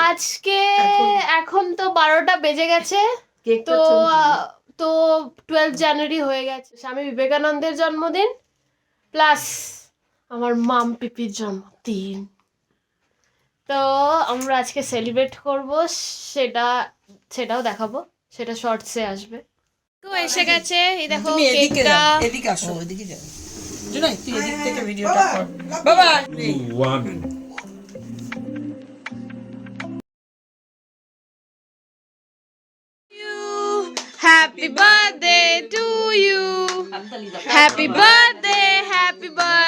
আজকে এখন তো 12টা বেজে গেছে, তো তো 12 জানুয়ারি হয়ে গেছে, স্বামী বিবেকানন্দের জন্মদিন প্লাস আমার মাম পিপির জন্মদিন। তো আমরা আজকে সেলিব্রেট করব, সেটাও দেখাবো, সেটা শর্টসে আসবে। তো এসে গেছে, এই দেখো কেকটা। এদিকে আসো, ওইদিকে যাও। জুনাই, তুই এদিক থেকে ভিডিওটা কর। বাবা happy birthday to you, happy birthday, happy birthday